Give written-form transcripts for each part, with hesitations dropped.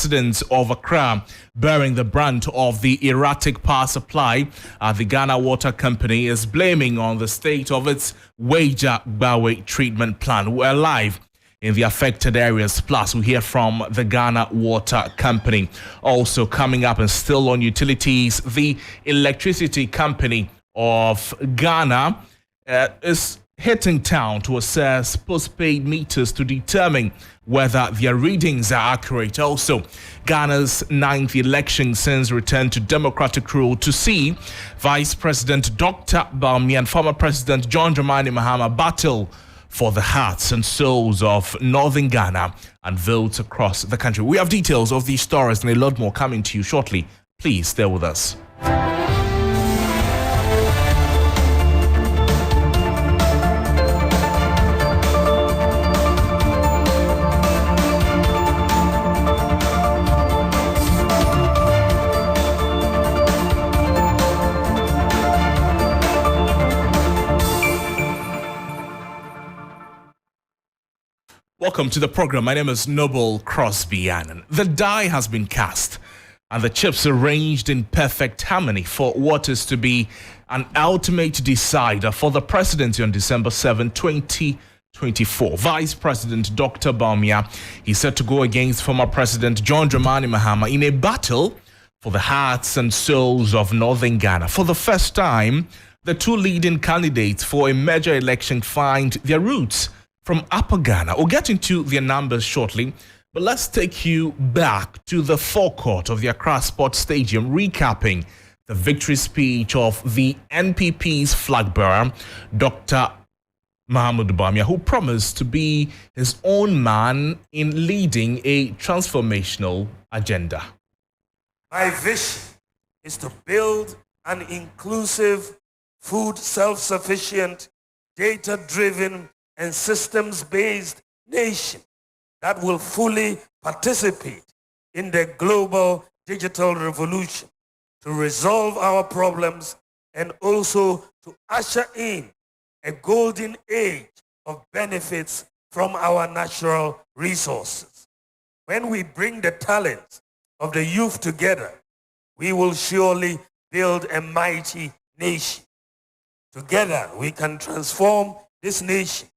residents of Accra bearing the brunt of the erratic power supply. The Ghana Water Company is blaming on the state of its Wager-Bawe treatment plant. We're live in the affected areas. Plus, we hear from the Ghana Water Company. Also coming up and still on utilities, the Electricity Company of Ghana is hitting town to assess postpaid meters to determine whether their readings are accurate. Also, Ghana's 9th election since return to democratic rule to see Vice President Dr. Bawumia and former President John Dramani Mahama battle for the hearts and souls of northern Ghana and votes across the country. We have details of these stories and a lot more coming to you shortly. Please stay with us. Welcome to the program. My name is Noble Crosby Annan. The die has been cast and the chips arranged in perfect harmony for what is to be an ultimate decider for the presidency on December 7, 2024. Vice President Dr. Bawumia is set to go against former President John Dramani Mahama in a battle for the hearts and souls of northern Ghana. For the first time, the two leading candidates for a major election find their roots from Upper Ghana. We'll get into their numbers shortly, but let's take you back to the forecourt of the Accra Sports Stadium, recapping the victory speech of the NPP's flag bearer, Dr. Mahamudu Bawumia, who promised to be his own man in leading a transformational agenda. My vision is to build an inclusive, food self-sufficient, data-driven, and systems-based nation that will fully participate in the global digital revolution to resolve our problems and also to usher in a golden age of benefits from our natural resources. When we bring the talents of the youth together, we will surely build a mighty nation. Together, we can transform this nation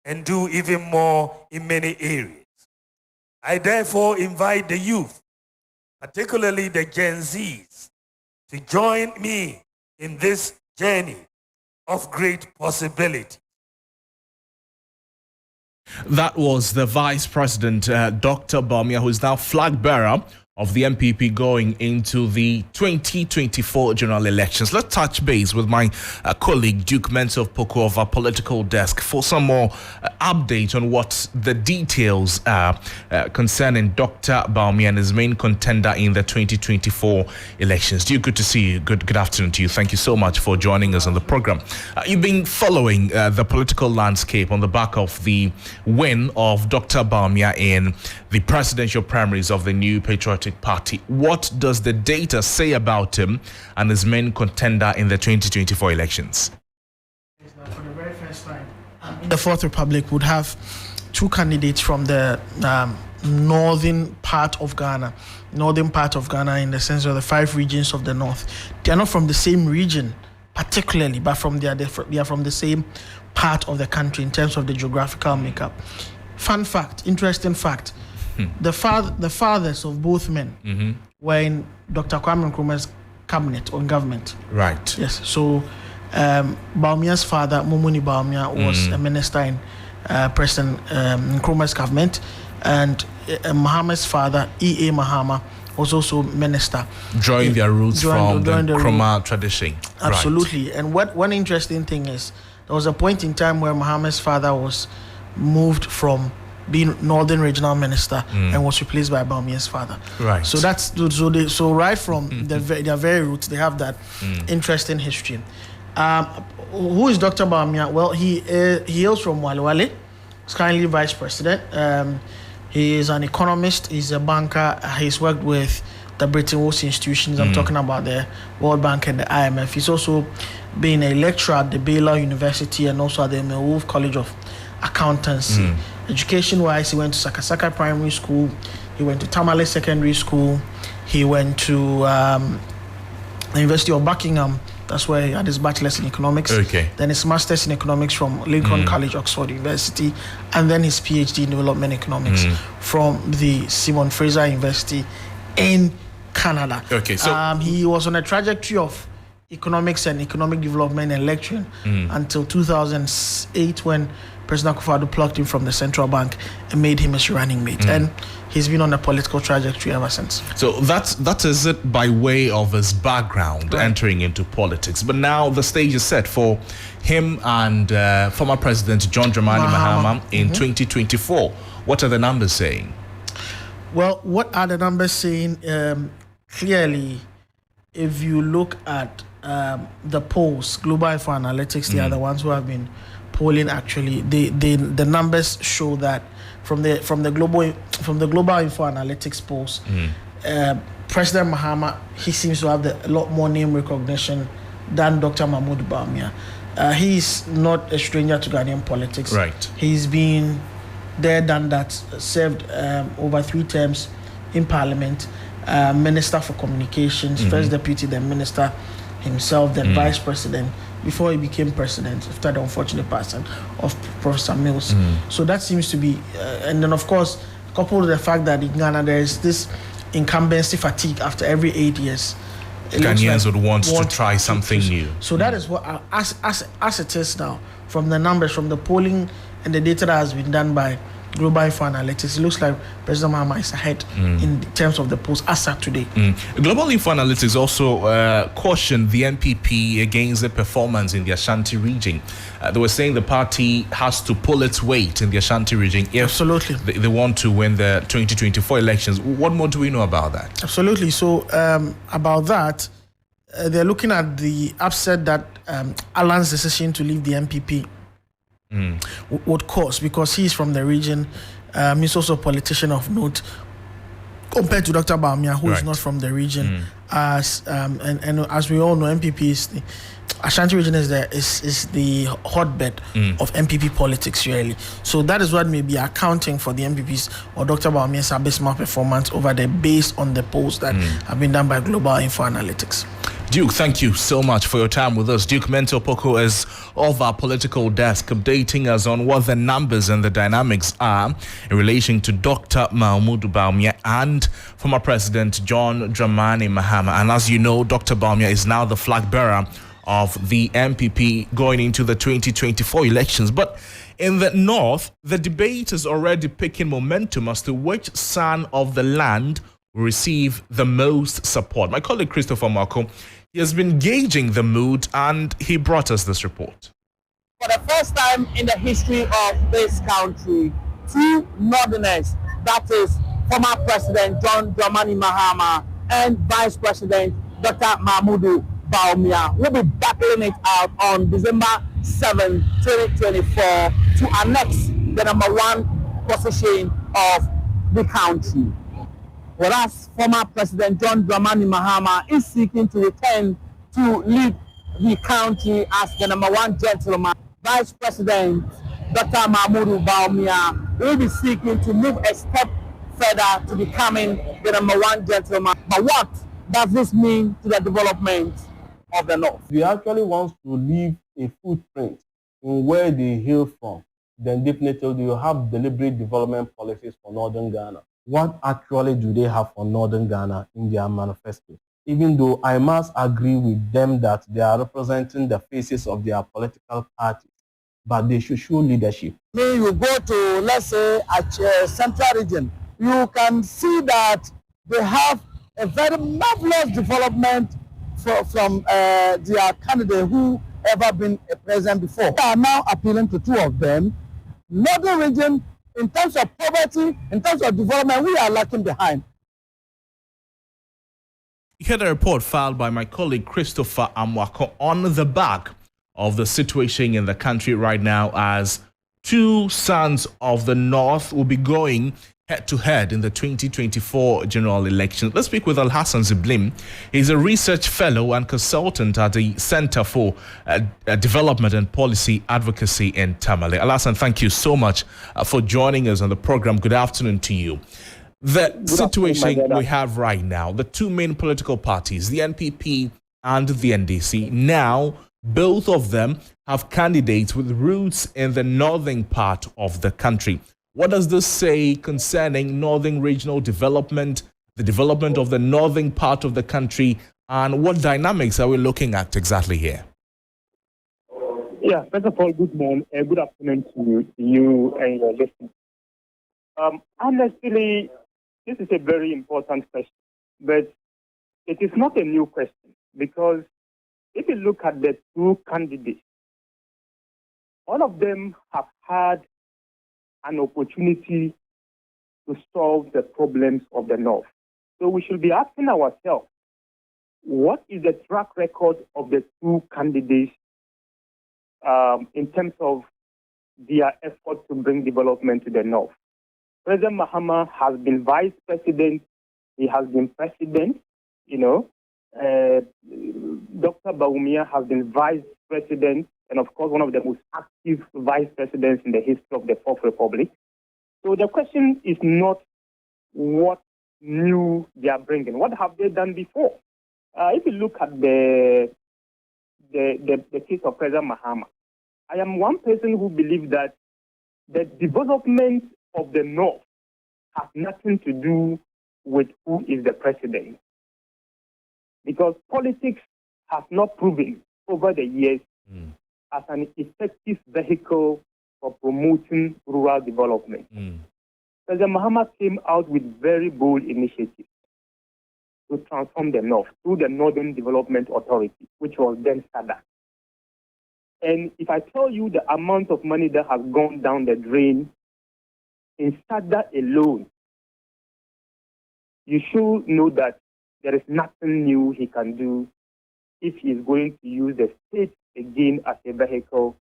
and do even more in many areas. I therefore invite the youth, particularly the Gen Zs, to join me in this journey of great possibility. That was the Vice President, Dr. Bawumia, who is now flag bearer of the NPP going into the 2024 general elections. Let's touch base with my colleague Duke Mensah Poku of our political desk for some more update on what the details are concerning Dr. Bawumia and his main contender in the 2024 elections. Duke, good to see you. Good afternoon to you. Thank you so much for joining us on the program. You've been following the political landscape on the back of the win of Dr. Bawumia in the presidential primaries of the New Patriotic Party. What does the data say about him and his main contender in the 2024 elections? For the very first time, the Fourth Republic would have two candidates from the northern part of Ghana. Northern part of Ghana in the sense of the 5 regions of the north. They are not from the same region particularly, but they are from the same part of the country in terms of the geographical makeup. Fun fact, interesting fact. The fathers of both men were in Dr. Kwame Nkrumah's cabinet or government. Right. Yes. So Bawumia's father, Mumuni Bawumia, was a minister in President Nkrumah's government, and Mahama's father, E.A. Mahama, was also minister. Drawing their roots from the Nkrumah tradition. Absolutely. Right. And one interesting thing is, there was a point in time where Mahama's father was moved from being Northern Regional Minister and was replaced by Bawumia's father. Right. So that's so right from their very roots, they have that interesting history. Who is Dr. Bawumia? Well, he hails from Wale Wale. He's currently Vice President. He is an economist. He's a banker. He's worked with the Bretton Woods institutions. I'm talking about the World Bank and the IMF. He's also been a lecturer at the Baylor University and also at the Wolf College of Accountancy. Education-wise, he went to Sakasaka Primary School. He went to Tamale Secondary School. He went to the University of Buckingham. That's where he had his bachelor's in economics. Okay. Then his master's in economics from Lincoln College, Oxford University, and then his PhD in development economics from the Simon Fraser University in Canada. Okay, so he was on a trajectory of economics and economic development and lecturing until 2008 when President Akufo-Addo plucked him from the central bank and made him his running mate. And he's been on a political trajectory ever since. So that is it by way of his background entering into politics. But now the stage is set for him and former President John Dramani Mahama in 2024. What are the numbers saying? Well, what are the numbers saying? Clearly, if you look at the polls, Global Info Analytics, they are the ones who have been polling. Actually, the numbers show that from the global Info Analytics polls, President Mahama, he seems to have a lot more name recognition than Dr. Mahmoud Bawumia. He is not a stranger to Ghanaian politics. Right. He's been there, done that, served over 3 terms in Parliament, Minister for Communications, First Deputy, then Minister himself, then Vice President, before he became president after the unfortunate passing of Professor Mills. So that seems to be, and then of course, coupled with the fact that in Ghana there is this incumbency fatigue after every 8 years. Ghanaians would want to try something new. So that is what, as it is now, from the numbers, from the polling and the data that has been done by Global Info Analytics, it looks like President Mahama is ahead in terms of the polls as of today. Global Info Analytics also cautioned the NPP against the performance in the Ashanti region. They were saying the party has to pull its weight in the Ashanti region if they want to win the 2024 elections. What more do we know about that? Absolutely. So about that, they're looking at the upset that Allan's decision to leave the NPP would cause, because he's from the region. He's also a politician of note compared to Dr. Bawumia, who is not from the region. And as we all know, NPP is the Ashanti region is the hotbed of NPP politics, really. So that is what may be accounting for the NPP's or Dr. Bawumia's abysmal performance over there, based on the polls that have been done by Global Info Analytics. Duke, thank you so much for your time with us. Duke Mento Poco is of our political desk, updating us on what the numbers and the dynamics are in relation to Dr. Mahmoud Bawumia and former President John Dramani Mahama. And as you know, Dr. Bawumia is now the flag bearer of the NPP going into the 2024 elections. But in the north, the debate is already picking momentum as to which son of the land will receive the most support. My colleague Christopher Marco, he has been gauging the mood and he brought us this report. For the first time in the history of this country, 2 northerners, that is former President John Dramani Mahama and Vice President Dr. Mahmoud Bawumia, will be battling it out on December 7, 2024 to annex the #1 position of the country. Whereas former President John Dramani Mahama is seeking to return to lead the country as the #1 gentleman, Vice President Dr. Mahmoud Bawumia will be seeking to move a step further to becoming the #1 gentleman. But what does this mean to the development of the North? If he actually wants to leave a footprint in where they hail from, then definitely they will have deliberate development policies for Northern Ghana. What actually do they have for Northern Ghana in their manifesto? Even though I must agree with them that they are representing the faces of their political parties, but they should show leadership. When you go to, let's say, a central region, you can see that they have a very marvelous development from their candidate who ever been a president before. They are now appealing to 2 of them. Northern region, in terms of poverty, in terms of development, we are lacking behind. You heard a report filed by my colleague Christopher Amwako on the back of the situation in the country right now, as 2 sons of the North will be going head-to-head in the 2024 general election. Let's speak with Al-Hassan Ziblim. He's a research fellow and consultant at the Center for Development and Policy Advocacy in Tamale. Al-Hassan, thank you so much for joining us on the program. Good afternoon to you. The situation we have right now, the two main political parties, the NPP and the NDC, now both of them have candidates with roots in the northern part of the country. What does this say concerning northern regional development, the development of the northern part of the country, and what dynamics are we looking at exactly here? Yeah, first of all, good morning, good afternoon to you and your listeners. Honestly, this is a very important question, but it is not a new question because if you look at the two candidates, all of them have had an opportunity to solve the problems of the North. So we should be asking ourselves, what is the track record of the two candidates in terms of their effort to bring development to the North? President Mahama has been vice president. He has been president, Dr. Bawumia has been vice president, and of course, one of the most active vice presidents in the history of the Fourth Republic. So the question is not what new they are bringing. What have they done before? If you look at the case of President Mahama, I am one person who believes that the development of the North has nothing to do with who is the president. Because politics has not proven over the years as an effective vehicle for promoting rural development. President Mahama came out with very bold initiatives to transform the North through the Northern Development Authority, which was then SADA. And if I tell you the amount of money that has gone down the drain in SADA alone, you should know that there is nothing new he can do if he is going to use the state again as a vehicle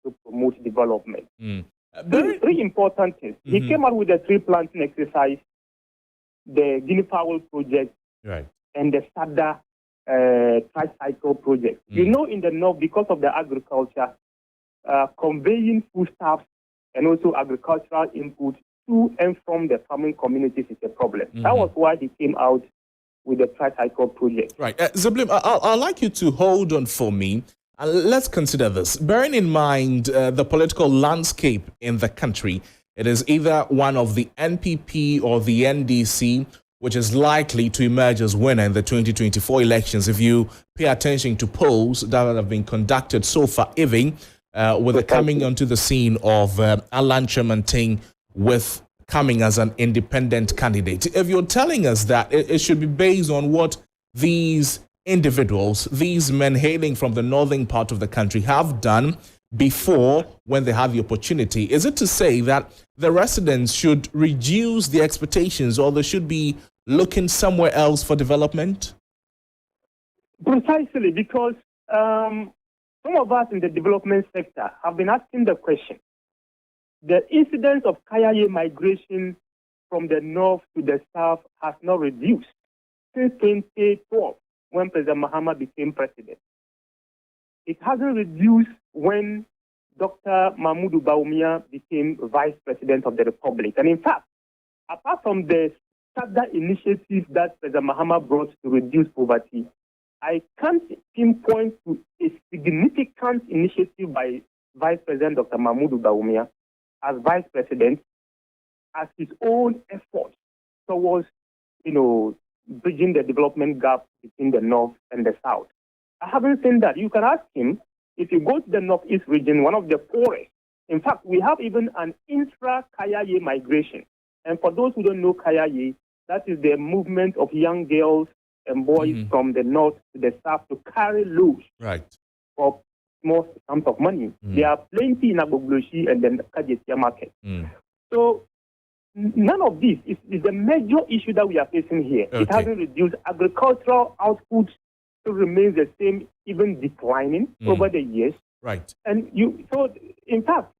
to promote development. Three important things. He came out with the tree planting exercise, the guinea fowl project, and the SADA tricycle project. In the North, because of the agriculture, conveying foodstuffs and also agricultural input to and from the farming communities is a problem. That was why he came out with the tricycle project. Right. Zablim, I'd like you to hold on for me. Let's consider this. Bearing in mind the political landscape in the country, it is either one of the NPP or the NDC which is likely to emerge as winner in the 2024 elections. If you pay attention to polls that have been conducted so far, even with the coming onto the scene of Annan with coming as an independent candidate. If you're telling us that it should be based on what these individuals, these men hailing from the northern part of the country have done before when they have the opportunity, is it to say that the residents should reduce the expectations or they should be looking somewhere else for development? Precisely, because some of us in the development sector have been asking the question. The incidence of Kayaye migration from the north to the south has not reduced since 2012 when President Mahama became president. It hasn't reduced when Dr. Mahmoud Bawumia became vice president of the Republic. And in fact, apart from the SADA initiative that President Mahama brought to reduce poverty, I can't pinpoint to a significant initiative by Vice President Dr. Mahmoud Bawumia as vice president as his own effort towards, bridging the development gap between the north and the south. I haven't seen that. You can ask him, if you go to the northeast region, one of the poorest. In fact, we have even an intra-Kayaye migration. And for those who don't know Kayaye, that is the movement of young girls and boys from the north to the south to carry loads for small sums of money. There are plenty in Agbogloshi and then the Kajetia market. So none of this is the major issue that we are facing here. It hasn't reduced. Agricultural output still remains the same, even declining over the years. And so in fact,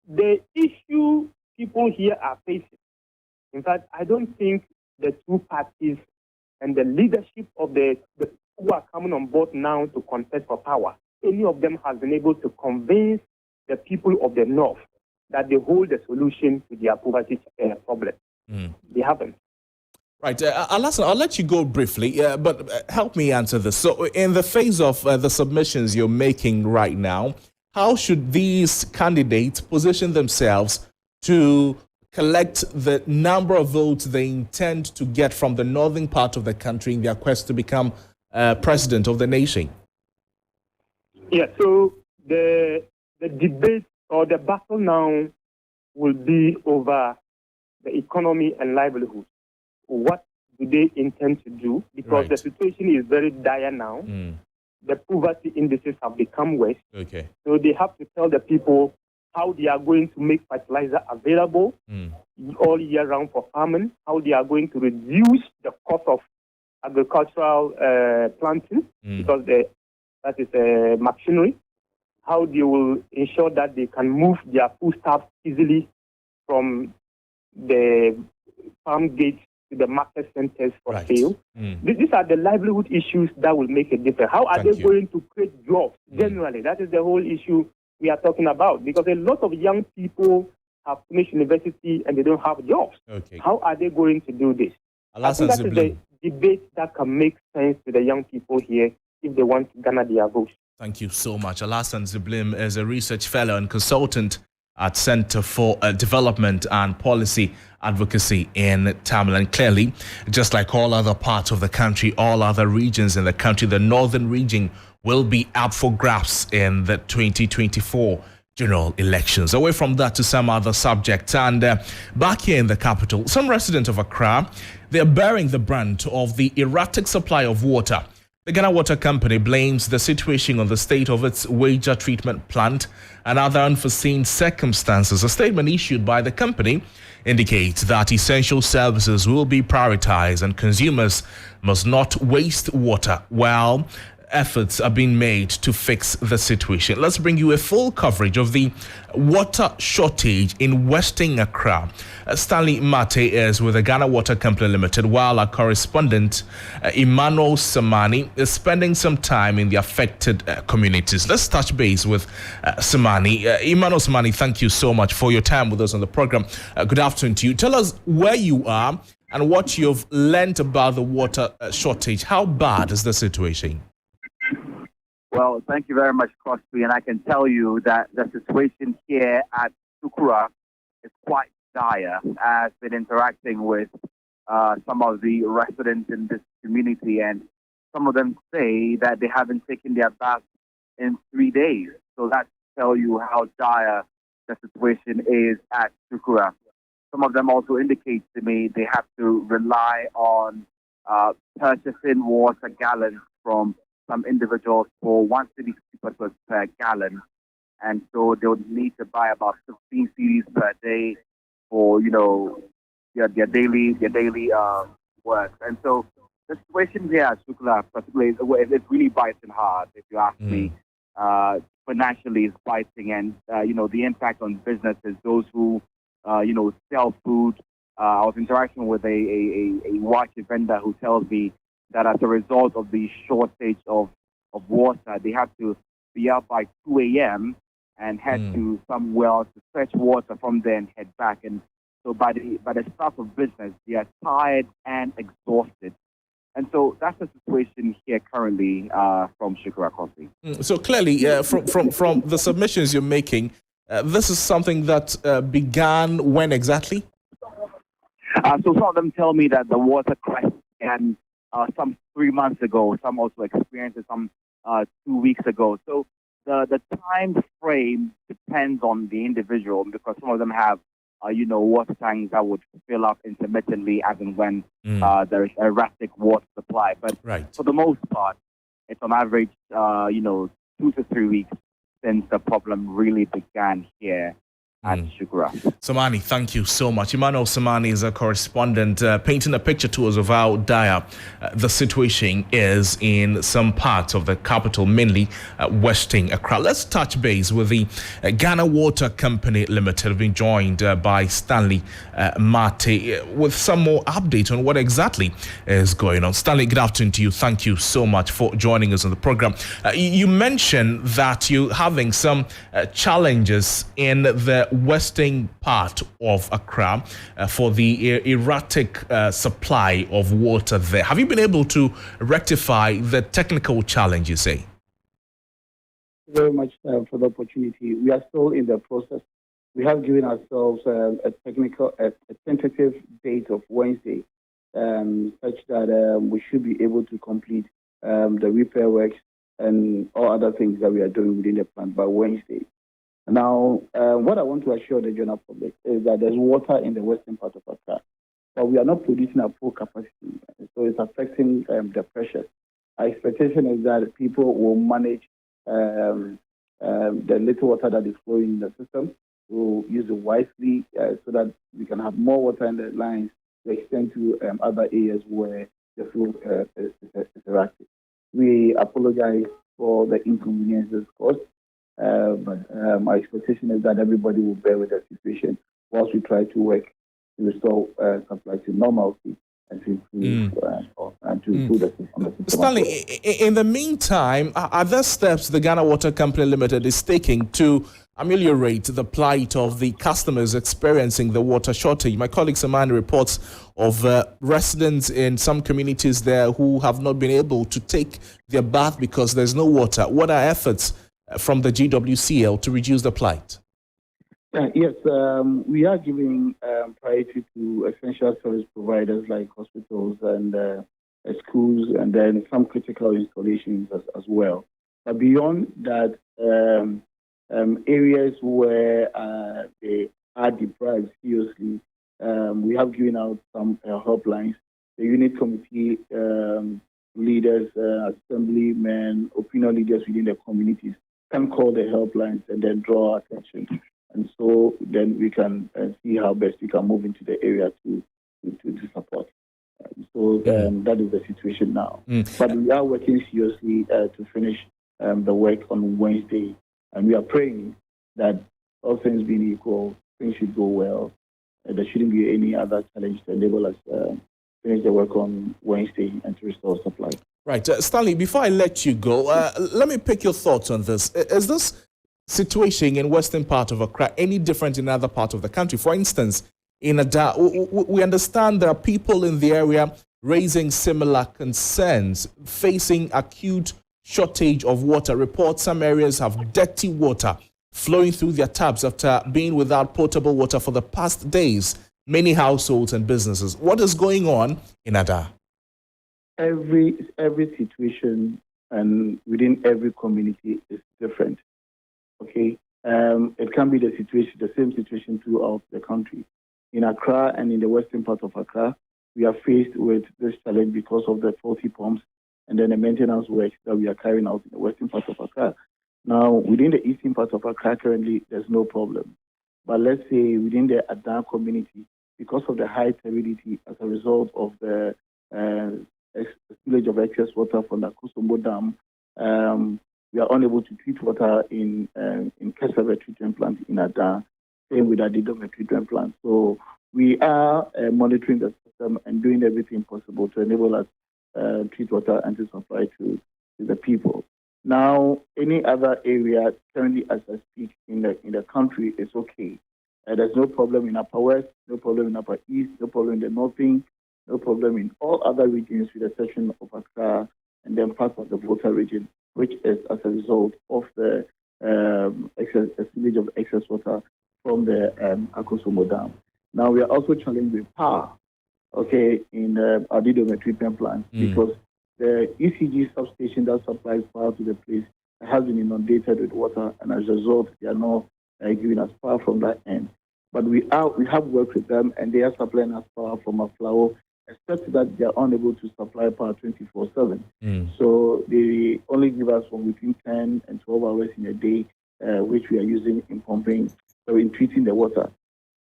the issue people here are facing, in fact, I don't think the two parties and the leadership of the who are coming on board now to contest for power, any of them has been able to convince the people of the North that they hold the solution to their poverty problem. They haven't. Right. Alassane, I'll let you go briefly, but help me answer this. So in the phase of the submissions you're making right now, how should these candidates position themselves to collect the number of votes they intend to get from the northern part of the country in their quest to become president of the nation? Yeah, so the debate or the battle now will be over the economy and livelihood. What do they intend to do? Because the situation is very dire now. The poverty indices have become worse. Okay. So they have to tell the people how they are going to make fertilizer available all year round for farming, how they are going to reduce the cost of agricultural planting because that is machinery, how they will ensure that they can move their foodstuffs easily from the farm gates to the market centers for sale. These are the livelihood issues that will make a difference. How are they going to create jobs generally? That is the whole issue we are talking about, because a lot of young people have finished university and they don't have jobs. How are they going to do this? I think that is the debate that can make sense to the young people here if they want to garner their votes. Thank you so much. Alassane Ziblim is a research fellow and consultant at Center for Development and Policy Advocacy in Tamil. And clearly, just like all other parts of the country, all other regions in the country, the northern region will be up for grabs in the 2024 general elections. Away from that to some other subjects, and back here in the capital, some residents of Accra, they are bearing the brunt of the erratic supply of water. The Ghana Water Company blames the situation on the state of its water treatment plant and other unforeseen circumstances. A statement issued by the company indicates that essential services will be prioritized and consumers must not waste water while efforts are being made to fix the situation. Let's bring you a full coverage of the water shortage in Western Accra. Stanley Mate is with the Ghana Water Company Limited, while our correspondent Emmanuel Samani is spending some time in the affected communities. Let's touch base with Samani. Emmanuel Samani, thank you so much for your time with us on the program. Good afternoon to you. Tell us where you are and what you've learned about the water shortage. How bad is the situation? Well, thank you very much, Crosby, and I can tell you that the situation here at Sukura is quite dire. I've been interacting with some of the residents in this community, and some of them say that they haven't taken their bath in 3 days. So that tells you how dire the situation is at Sukura. Some of them also indicate to me they have to rely on purchasing water gallons from some individuals for 1 cedi per gallon, and so they would need to buy about 15 cedis per day for their daily work. And so the situation here at Shukla, particularly, it's really biting hard. If you ask me, financially, it's biting, and the impact on businesses, those who sell food. I was interacting with a watch vendor who tells me that as a result of the shortage of water, they have to be up by 2 a.m. and head to some wells to fetch water from there and head back. And so by the start of business, they are tired and exhausted. And so that's the situation here currently from Shukura Coffee. So clearly, from the submissions you're making, this is something that began when exactly? So some of them tell me that the water crisis began some 3 months ago. Some also experienced it some 2 weeks ago. So the time frame depends on the individual, because some of them have water tanks that would fill up intermittently as and when there is erratic water supply. But for the most part, it's on average 2 to 3 weeks since the problem really began here at Shukura. Samani, thank you so much. Emmanuel Samani is a correspondent painting a picture to us of how dire the situation is in some parts of the capital, mainly Western Accra. Let's touch base with the Ghana Water Company Limited, being joined by Stanley Mate with some more update on what exactly is going on. Stanley, good afternoon to you. Thank you so much for joining us on the program. You mentioned that you're having some challenges in the western part of Accra for the erratic supply of water there. Have you been able to rectify the technical challenge, you say? Very much for the opportunity. We are still in the process. We have given ourselves a tentative date of Wednesday, such that we should be able to complete the repair works and all other things that we are doing within the plant by Wednesday. Now, what I want to assure the general public is that there's water in the western part of Accra, but we are not producing at full capacity, so it's affecting the pressure. Our expectation is that people will manage the little water that is flowing in the system. We'll use it wisely so that we can have more water in the lines to extend to other areas where the flow is erratic. We apologize for the inconveniences caused, but my expectation is that everybody will bear with the situation whilst we try to work to restore supply to normalcy and to improve and to improve the system. Stanley, in the meantime, are there steps the Ghana Water Company Limited is taking to ameliorate the plight of the customers experiencing the water shortage? My colleague Samani reports of residents in some communities there who have not been able to take their bath because there's no water. What are efforts from the GWCL to reduce the plight? Yes, we are giving priority to essential service providers like hospitals and schools, and then some critical installations as well. But beyond that, areas where they are deprived seriously, we have given out some helplines. The unit committee leaders, assemblymen, opinion leaders within the communities can call the helplines and then draw attention. And so then we can see how best we can move into the area to support. That is the situation now. But we are working seriously to finish the work on Wednesday. And we are praying that all things being equal, things should go well. There shouldn't be any other challenge to enable us finish the work on Wednesday and to restore supply. Right. Stanley, before I let you go, let me pick your thoughts on this. Is this situation in western part of Accra any different in other parts of the country? For instance, in Ada, we understand there are people in the area raising similar concerns, facing acute shortage of water. Reports some areas have dirty water flowing through their taps after being without potable water for the past days. Many households and businesses. What is going on in Ada? Every situation and within every community is different. Okay, it can be the same situation throughout the country. In Accra and in the western part of Accra, we are faced with this challenge because of the faulty pumps and then the maintenance work that we are carrying out in the western part of Accra. Now, within the eastern part of Accra, currently, there's no problem. But let's say within the Ada community, because of the high turbidity as a result of the spillage of excess water from the Akosombo Dam, we are unable to treat water in Kesave treatment plant in Ada, same with Adidome treatment plant. So we are monitoring the system and doing everything possible to enable us treat water and to supply to the people. Now, any other area currently, as I speak, in the country is okay. There's no problem in Upper West, no problem in Upper East, no problem in the Northing, no problem in all other regions with the exception of Accra and then parts of the Volta region, which is as a result of the spillage of excess water from the Akosombo Dam. Now, we are also challenged with power, okay, in the Adidome treatment plant because the ECG substation that supplies power to the place has been inundated with water, and as a result, they are not giving us power from that end. But we have worked with them, and they are supplying us power from a flow, except that they are unable to supply power 24/7. So they only give us from between 10 and 12 hours in a day, which we are using in pumping, so in treating the water.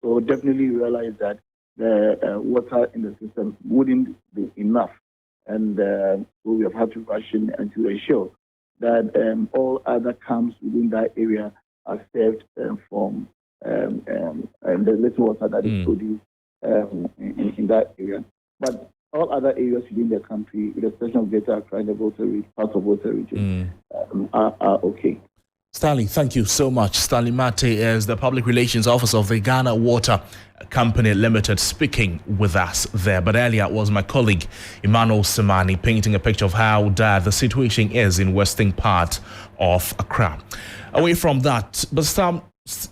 So definitely realize that the water in the system wouldn't be enough. And so we have had to ration and to ensure that all other camps within that area are served from the little water that is produced in that area. But all other areas within the country, with the exception of Greater Accra and the parts of Volta region, are okay. Stanley, thank you so much. Stanley Mate is the Public Relations Officer of the Ghana Water Company Limited speaking with us there. But earlier was my colleague Emmanuel Semani painting a picture of how dire the situation is in western part of Accra. Away from that, but some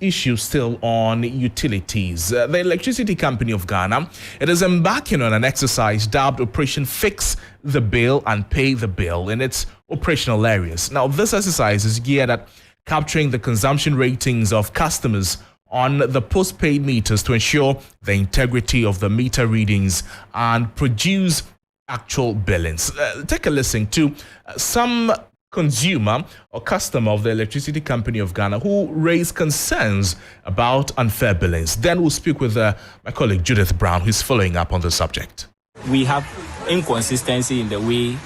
issues still on utilities. The Electricity Company of Ghana, it is embarking on an exercise dubbed Operation Fix the Bill and Pay the Bill in its operational areas. Now, this exercise is geared at capturing the consumption ratings of customers on the postpaid meters to ensure the integrity of the meter readings and produce actual billings. Take a listen to some consumer or customer of the Electricity Company of Ghana who raised concerns about unfair billings. Then we'll speak with my colleague Judith Brown, who's following up on the subject. We have inconsistency in the way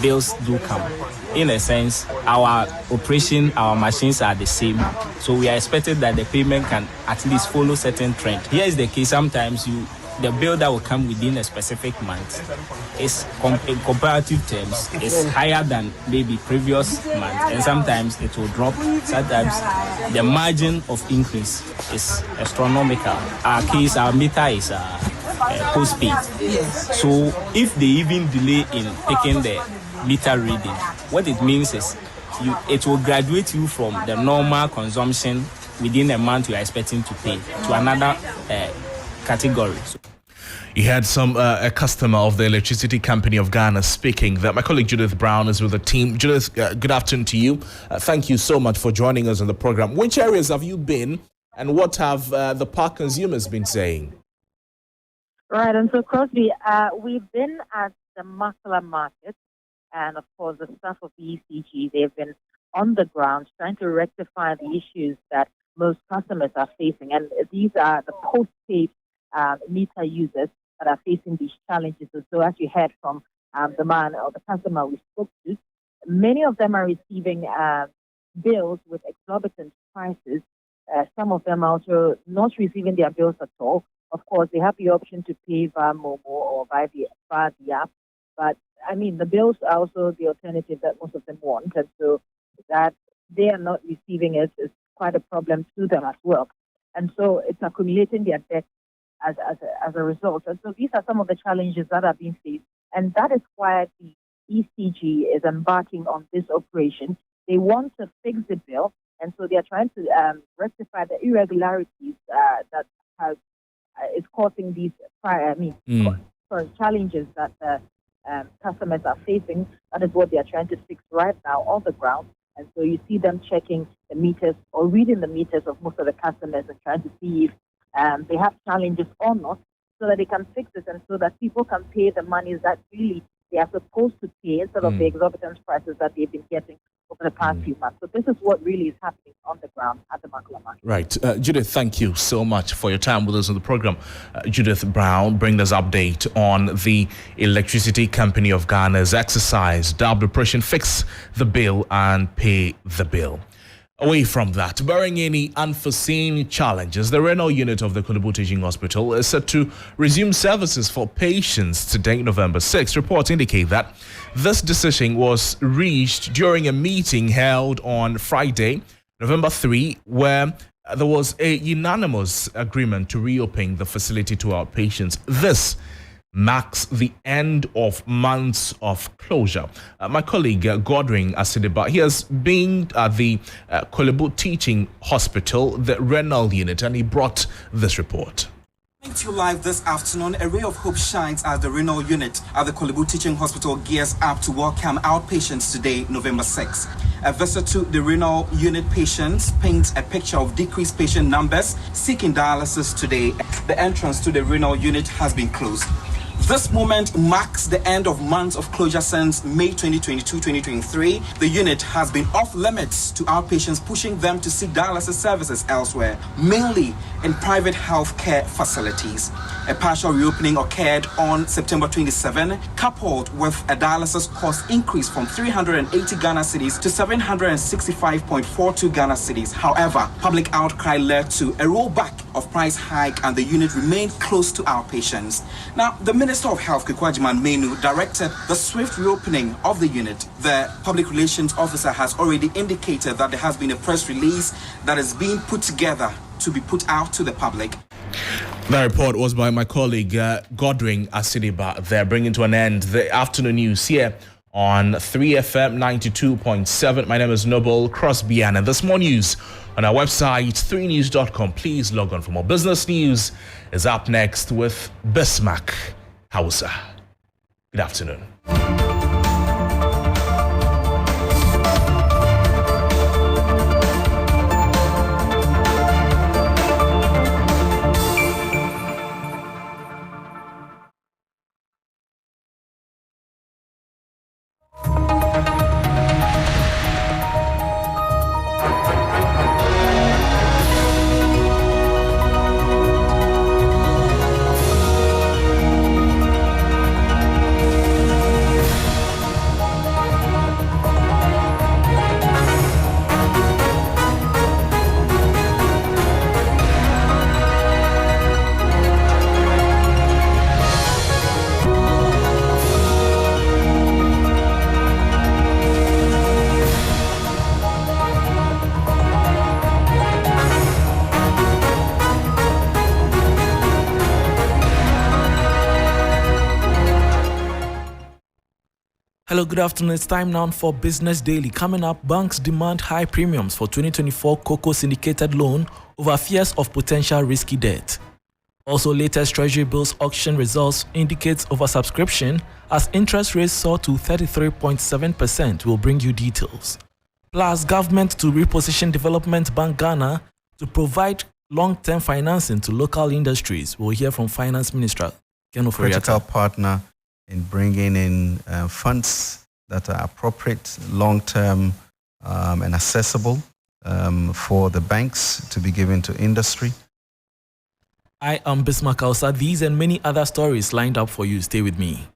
bills do come. In a sense, our operation, our machines are the same. So we are expected that the payment can at least follow certain trend. Here is the case. Sometimes the bill that will come within a specific month is, in comparative terms, is higher than maybe previous month. And sometimes it will drop. Sometimes the margin of increase is astronomical. Our case, our meter is postpaid. Yes. So if they even delay in taking the meter reading, what it means is it will graduate you from the normal consumption within a month you are expecting to pay to another category. You had a customer of the Electricity Company of Ghana speaking. That my colleague Judith Brown is with the team. Judith, good afternoon to you. Thank you so much for joining us on the program. Which areas have you been, and what have the park consumers been saying? Right, and so Crosby, we've been at the Makala market, and of course the staff of the ECG, they've been on the ground trying to rectify the issues that most customers are facing. And these are the post-paid meter users that are facing these challenges. So as you heard from the man or the customer we spoke to, many of them are receiving bills with exorbitant prices. Some of them are also not receiving their bills at all. Of course, they have the option to pay via Momo or via the app. But, I mean, the bills are also the alternative that most of them want. And so that they are not receiving it is quite a problem to them as well. And so it's accumulating their debt as a result. And so these are some of the challenges that are being faced. And that is why the ECG is embarking on this operation. They want to fix the bill. And so they are trying to rectify the irregularities that is causing these challenges that customers are facing. That is what they are trying to fix right now on the ground. And so you see them checking the meters or reading the meters of most of the customers and trying to see if they have challenges or not, so that they can fix it and so that people can pay the monies that really they are supposed to pay instead of the exorbitant prices that they've been getting over the past few months. So this is what really is happening on the ground at the Makala market. Right. Judith, thank you so much for your time with us on the program. Judith Brown bringing us update on the Electricity Company of Ghana's exercise dubbed Operation Fix the Bill and Pay the Bill. Away from that, barring any unforeseen challenges, the renal unit of the Kolebu Teaching Hospital is set to resume services for patients today, November 6. Reports indicate that this decision was reached during a meeting held on Friday, November 3, where there was a unanimous agreement to reopen the facility to our patients. This marks the end of months of closure. My colleague Godwin Asidiba, he has been at the Kolebu Teaching Hospital, the renal unit, and he brought this report. Coming to you live this afternoon, a ray of hope shines as the renal unit at the Kolebu Teaching Hospital gears up to welcome outpatients today, November 6. A visit to the renal unit patients paints a picture of decreased patient numbers seeking dialysis today. The entrance to the renal unit has been closed. This moment marks the end of months of closure since May 2022-2023. The unit has been off limits to outpatients, pushing them to seek dialysis services elsewhere, mainly in private healthcare facilities. A partial reopening occurred on September 27, coupled with a dialysis cost increase from 380 Ghana cedis to 765.42 Ghana cedis. However, public outcry led to a rollback of price hike and the unit remained close to outpatients. Now, the Minister of Health, Kekwajiman Menu, directed the swift reopening of the unit. The public relations officer has already indicated that there has been a press release that is being put together to be put out to the public. That report was by my colleague Godwin Asidiba. They're bringing to an end the afternoon news here on 3FM 92.7. My name is Noble Crosby, and this more news on our website 3news.com. Please log on for more. Business news is up next with Bismarck Hausa. Good afternoon. Hello, good afternoon. It's time now for Business Daily. Coming up, banks demand high premiums for 2024 cocoa syndicated loan over fears of potential risky debt. Also, latest Treasury bills auction results indicates oversubscription as interest rates soar to 33.7%. We'll bring you details. Plus, government to reposition Development Bank Ghana to provide long-term financing to local industries. We'll hear from Finance Minister Ken Oforiatta. Critical partner in bringing in funds that are appropriate, long-term, and accessible for the banks to be given to industry. I am Bismarck Hausa. These and many other stories lined up for you. Stay with me.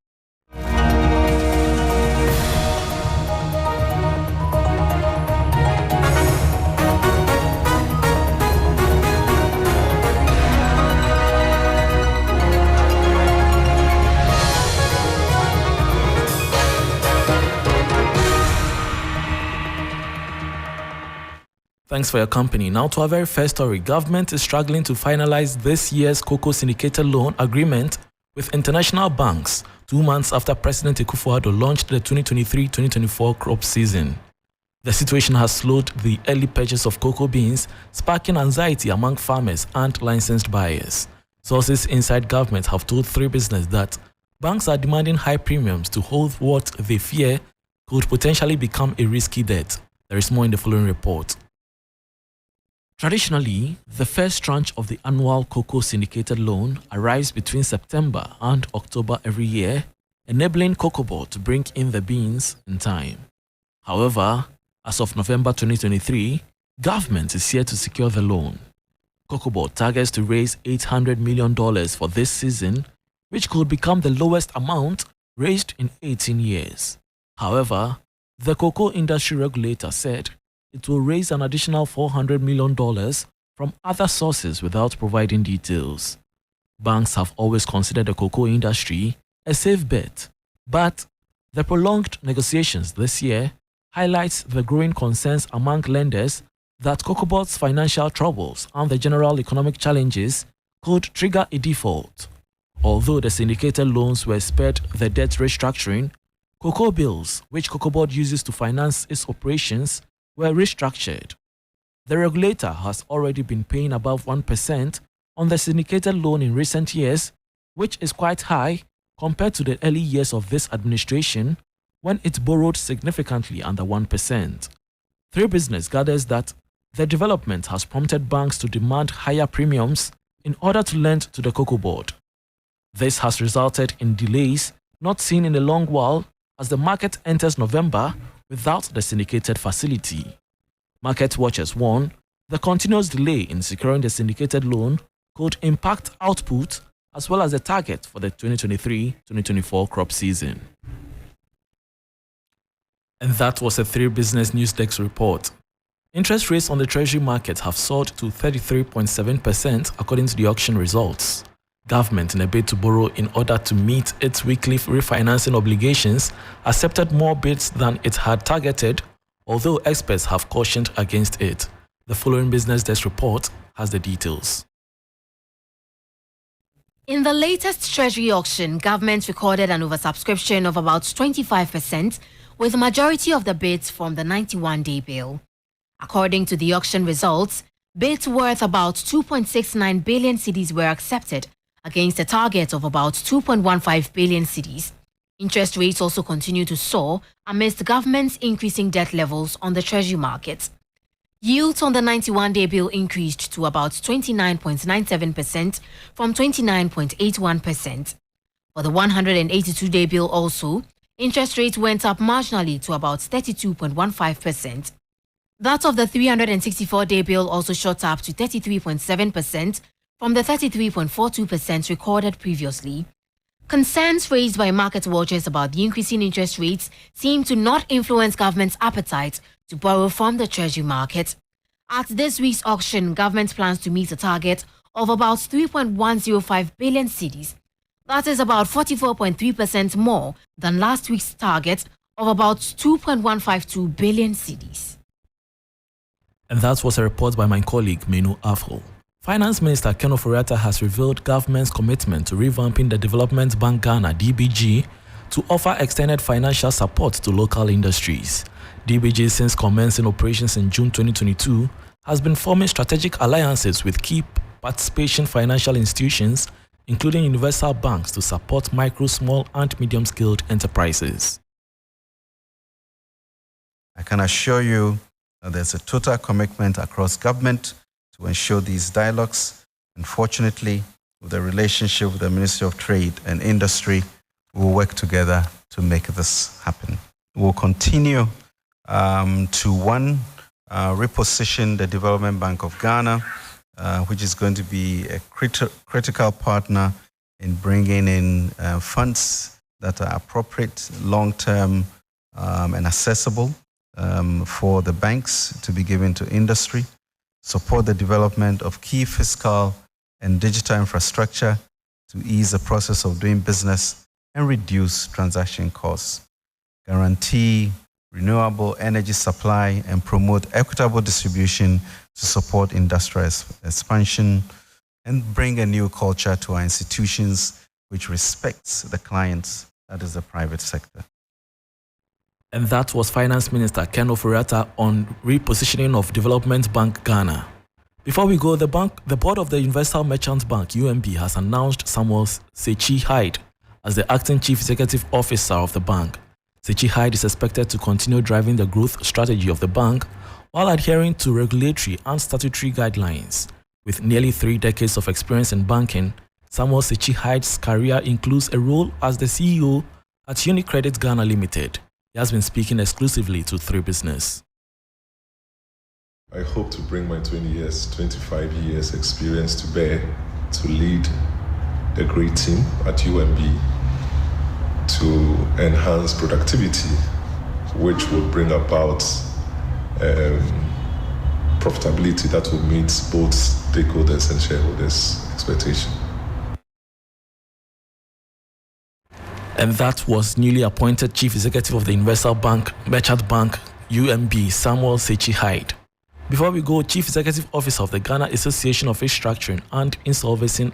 Thanks for your company. Now to our very first story. Government is struggling to finalize this year's cocoa syndicated loan agreement with international banks 2 months after President Akufo-Addo launched the 2023-2024 crop season. The situation has slowed the early purchase of cocoa beans, sparking anxiety among farmers and licensed buyers. Sources inside government have told 3 Business that banks are demanding high premiums to hold what they fear could potentially become a risky debt. There is more in the following report. Traditionally, the first tranche of the annual cocoa syndicated loan arrives between September and October every year, enabling Cocoa Board to bring in the beans in time. However, as of November 2023, government is here to secure the loan. Cocoa Board targets to raise $800 million for this season, which could become the lowest amount raised in 18 years. However, the cocoa industry regulator said it will raise an additional $400 million from other sources without providing details. Banks have always considered the cocoa industry a safe bet, but the prolonged negotiations this year highlights the growing concerns among lenders that Cocoa Board's financial troubles and the general economic challenges could trigger a default. Although the syndicated loans were spared the debt restructuring, cocoa bills, which Cocoa Board uses to finance its operations, were restructured. The regulator has already been paying above 1% on the syndicated loan in recent years, which is quite high compared to the early years of this administration when it borrowed significantly under 1%. 3 Business gathers that the development has prompted banks to demand higher premiums in order to lend to the Cocoa Board. This has resulted in delays not seen in a long while as the market enters November without the syndicated facility. Market watchers warn the continuous delay in securing the syndicated loan could impact output as well as the target for the 2023-2024 crop season. And that was a 3 Business News Desk report. Interest rates on the treasury market have soared to 33.7% according to the auction results. Government, in a bid to borrow in order to meet its weekly refinancing obligations, accepted more bids than it had targeted, although experts have cautioned against it. The following Business Desk report has the details. In the latest Treasury auction, government recorded an oversubscription of about 25%, with the majority of the bids from the 91-day bill. According to the auction results, bids worth about 2.69 billion cedis were accepted, against a target of about 2.15 billion cedis. Interest rates also continue to soar amidst the government's increasing debt levels on the Treasury market. Yields on the 91-day bill increased to about 29.97% from 29.81%. For the 182-day bill also, interest rates went up marginally to about 32.15%. That of the 364-day bill also shot up to 33.7% from the 33.42% recorded previously. Concerns raised by market watchers about the increasing interest rates seem to not influence government's appetite to borrow from the Treasury market. At this week's auction, government plans to meet a target of about 3.105 billion cedis. That is about 44.3% more than last week's target of about 2.152 billion cedis. And that was a report by my colleague Menu Afro. Finance Minister Ken Ofori-Atta has revealed government's commitment to revamping the Development Bank Ghana (DBG) to offer extended financial support to local industries. DBG, since commencing operations in June 2022, has been forming strategic alliances with key participation financial institutions, including universal banks, to support micro, small, and medium-scaled enterprises. I can assure you that there's a total commitment across government to ensure these dialogues. And fortunately, with the relationship with the Ministry of Trade and Industry, we will work together to make this happen. We will continue to reposition the Development Bank of Ghana, which is going to be a critical partner in bringing in funds that are appropriate, long-term, and accessible for the banks to be given to industry, support the development of key fiscal and digital infrastructure to ease the process of doing business and reduce transaction costs, guarantee renewable energy supply and promote equitable distribution to support industrial expansion, and bring a new culture to our institutions which respects the clients, that is the private sector. And that was Finance Minister Ken Ofori-Atta on repositioning of Development Bank Ghana. Before we go, the board of the Universal Merchant Bank (UMB) has announced Samuel Sechi Hyde as the acting chief executive officer of the bank. Sechi Hyde is expected to continue driving the growth strategy of the bank while adhering to regulatory and statutory guidelines. With nearly 3 decades of experience in banking, Samuel Sechi Hyde's career includes a role as the CEO at UniCredit Ghana Limited. He has been speaking exclusively to 3 Business. I hope to bring my 25 years experience to bear to lead the great team at UMB to enhance productivity, which will bring about profitability that will meet both stakeholders and shareholders' expectations. And that was newly appointed Chief Executive of the Universal Bank Merchant Bank (UMB), Samuel Sechi Hyde. Before we go, Chief Executive Officer of the Ghana Association of Restructuring and Insolvency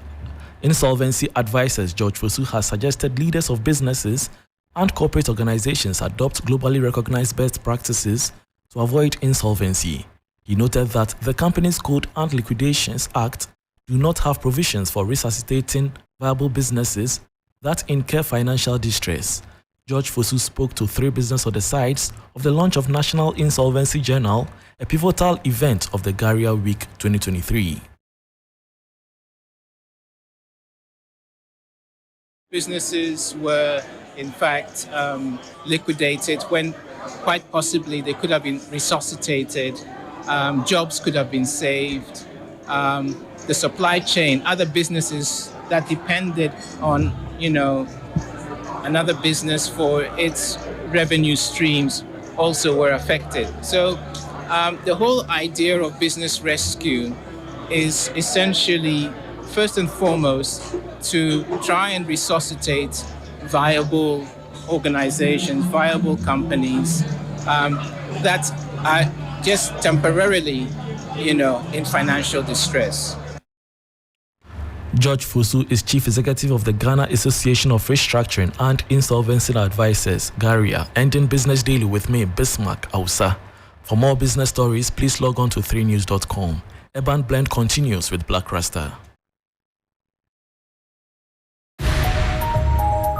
Advisors, George Fosu, has suggested leaders of businesses and corporate organizations adopt globally recognized best practices to avoid insolvency. He noted that the Companies Code and Liquidations Act do not have provisions for resuscitating viable businesses that incur financial distress. George Fosu spoke to 3 Business on the sides of the launch of National Insolvency Journal, a pivotal event of the Garia Week 2023. Businesses were, in fact, liquidated when quite possibly they could have been resuscitated, jobs could have been saved, the supply chain, other businesses that depended on, another business for its revenue streams also were affected. So The whole idea of business rescue is essentially, first and foremost, to try and resuscitate viable organizations, viable companies that are just temporarily, in financial distress. George Fosu is Chief Executive of the Ghana Association of Restructuring and Insolvency Advisors, GARIA, ending Business Daily with me, Bismarck Ausa. For more business stories, please log on to 3news.com. Urban Blend continues with Black Rasta.